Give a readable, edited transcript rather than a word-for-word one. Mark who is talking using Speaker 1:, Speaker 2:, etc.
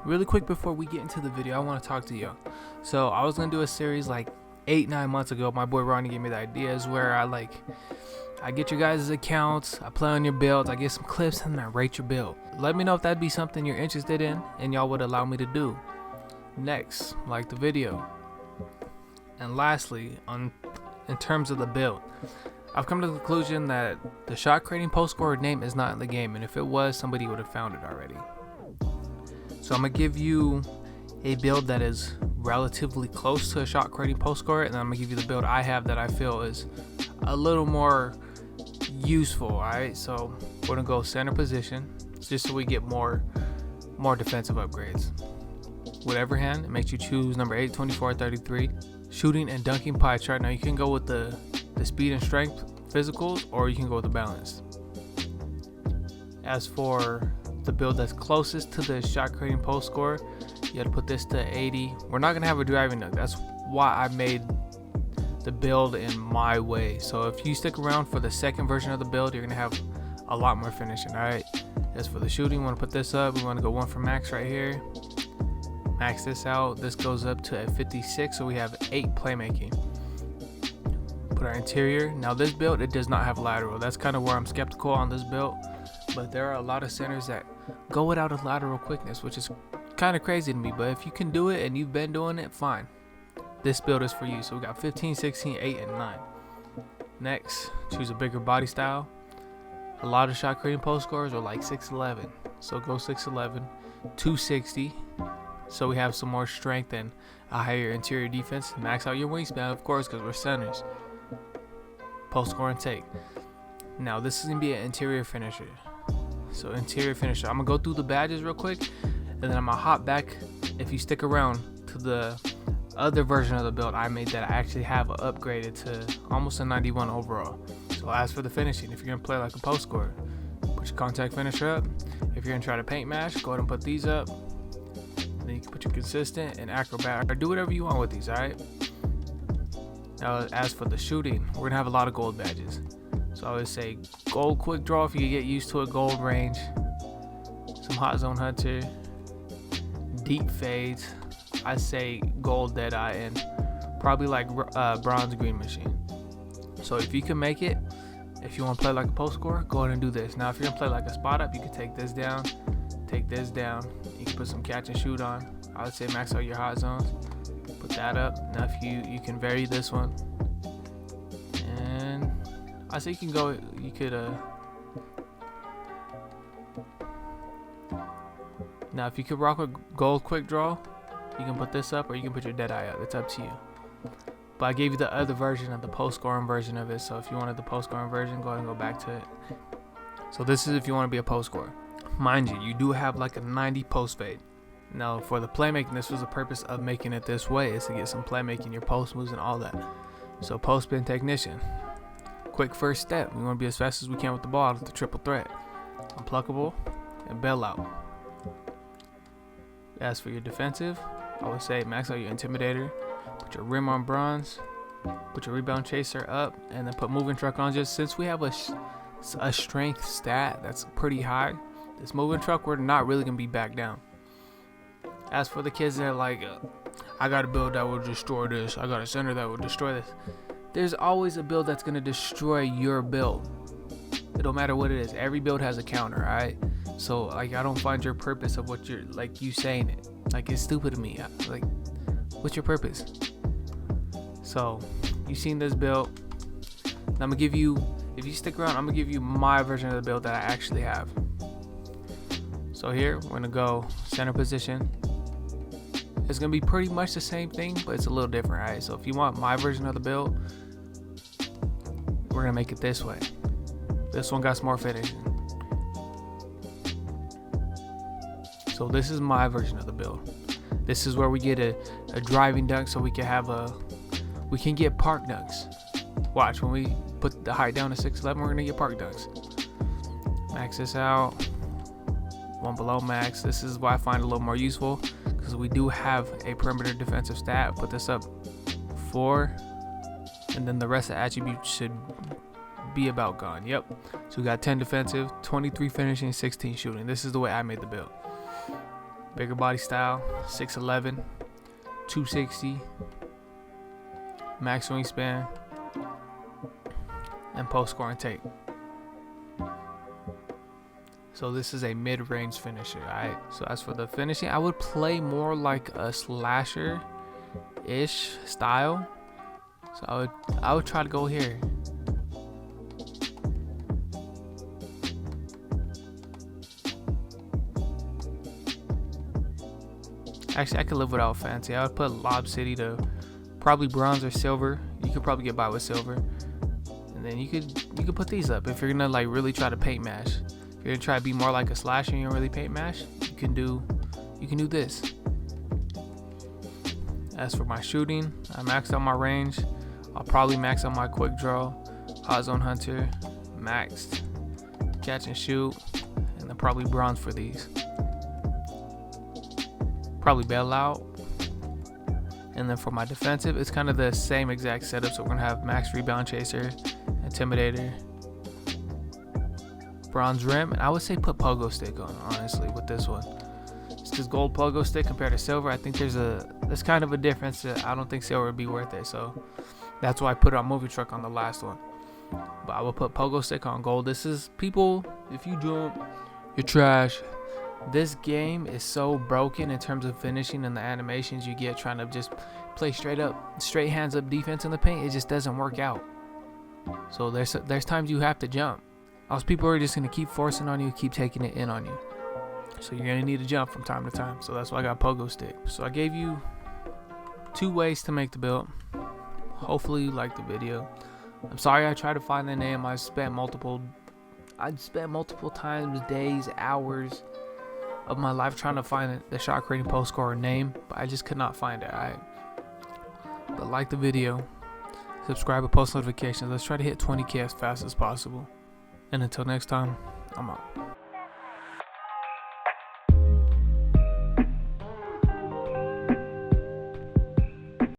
Speaker 1: Really quick before we get into the video, I want to talk to you. So I was gonna do a series like 8-9 months ago. My boy Ronnie gave me the ideas where I get your guys' accounts, I play on your builds, I get some clips, and I rate your build. Let me know if that'd be something you're interested in and y'all would allow me to do. Next, like the video. And lastly, in terms of the build, I've come to the conclusion that the shot creating post scorer name is not in the game, and if it was, somebody would have found it already. So I'm gonna give you a build that is relatively close to a shot creating post scorer, and then I'm gonna give you the build I have that I feel is a little more useful. Alright, so we're gonna go center position just so we get more defensive upgrades. Whatever hand, it makes you choose number 8, 24, 33. Shooting and dunking pie chart. Now you can go with the speed and strength physicals, or you can go with the balance. As for the build that's closest to the shot creating post scorer, you gotta put this to 80. We're not gonna have a driving dunk. That's why I made the build in my way. So if you stick around for the second version of the build, you're gonna have a lot more finishing. All right. As for the shooting, we want to put this up. We want to go 1 for max right here. Max this out. This goes up to a 56, so we have 8 playmaking. Put our interior. Now this build, it does not have lateral. That's kind of where I'm skeptical on this build, but there are a lot of centers that go without a lateral quickness, which is kind of crazy to me. But if you can do it and you've been doing it, fine. This build is for you. So we got 15, 16, 8, and 9. Next, choose a bigger body style. A lot of shot creating post scorers are like 6'11", so go 6'11", 260. So we have some more strength and a higher interior defense. Max out your wingspan, of course, because we're centers. Post score and take. Now this is gonna be an interior finisher. So interior finisher. I'm gonna go through the badges real quick, and then I'm gonna hop back, if you stick around, to the other version of the build I made that I actually have upgraded to almost a 91 overall. So as for the finishing, if you're gonna play like a post scorer, put your contact finisher up. If you're gonna try to paint mash, go ahead and put these up. Then you can put your consistent and acrobat, or do whatever you want with these. All right. Now as for the shooting, we're gonna have a lot of gold badges. So I would say gold quick draw if you can get used to a gold range, some hot zone hunter, deep fades. I say gold dead eye, and probably like bronze green machine. So if you can make it, if you want to play like a post scorer, go ahead and do this. Now if you're gonna play like a spot up, you can take this down. You can put some catch and shoot on. I would say max out your hot zones. Put that up. Now if you can vary this one, and I say you can go. You could now if you could rock a gold quick draw, you can put this up, or you can put your dead eye up. It's up to you. But I gave you the other version of the post scoring version of it, so if you wanted the post scoring version, go ahead and go back to it. So this is if you want to be a post scorer. Mind you, you do have like a 90 post fade. Now for the playmaking, this was the purpose of making it this way, is to get some playmaking, your post moves and all that. So post spin technician, quick first step. We want to be as fast as we can with the ball with the triple threat, unpluckable, and bail out. As for your defensive, I would say max out your intimidator, put your rim on bronze, put your rebound chaser up, and then put moving truck on. Just since we have a strength stat that's pretty high, this moving truck, we're not really gonna be back down. As for the kids that are like, I got a build that will destroy this, I got a center that will destroy this, there's always a build that's gonna destroy your build. It don't matter what it is. Every build has a counter, alright? So like, I don't find your purpose of what you're like, you saying it. Like, it's stupid to me. Like, what's your purpose? So you've seen this build. I'm gonna give you, if you stick around, I'm gonna give you my version of the build that I actually have. So here we're gonna go center position. It's gonna be pretty much the same thing, but it's a little different. Alright, so if you want my version of the build, we're gonna make it this way. This one got some more finishing. So this is my version of the build. This is where we get a driving dunk, so we can get park dunks. Watch, when we put the height down to 6'11", we're gonna get park dunks. Max this out. One below max. This is why I find it a little more useful, because we do have a perimeter defensive stat. Put this up 4, and then the rest of the attributes should be about gone. Yep. So we got 10 defensive, 23 finishing, 16 shooting. This is the way I made the build. Bigger body style, 6'11", 260, max wingspan, and post scoring take. So this is a mid-range finisher. Alright. So as for the finishing, I would play more like a slasher-ish style. So I would try to go here. Actually, I could live without fancy. I would put Lob City to probably bronze or silver. You could probably get by with silver. And then you could put these up if you're gonna like really try to paint mash. If you're gonna try to be more like a slasher and you don't really paint mash, you can do this. As for my shooting, I maxed out my range. I'll probably max out my quick draw, hot zone hunter, maxed, catch and shoot, and then probably bronze for these. Probably bail out. And then for my defensive, it's kind of the same exact setup. So we're gonna have max rebound chaser, intimidator, bronze rim, and I would say put pogo stick on, honestly, with this one. It's because gold pogo stick compared to silver, I think there's kind of a difference that I don't think silver would be worth it. So that's why I put it on movie truck on the last one. But I will put pogo stick on gold. This is, people, if you jump, you're trash. This game is so broken in terms of finishing and the animations you get trying to just play straight hands up defense in the paint. It just doesn't work out. So there's times you have to jump. Else people are just gonna keep forcing on you, keep taking it in on you. So you're gonna need to jump from time to time. So that's why I got pogo stick. So I gave you 2 ways to make the build. Hopefully you liked the video. I'm sorry I tried to find the name. I spent multiple times, days, hours of my life trying to find the shot creating post scorer name, but I just could not find it. Alright. But like the video, subscribe and post notifications. Let's try to hit 20K as fast as possible. And until next time, I'm out.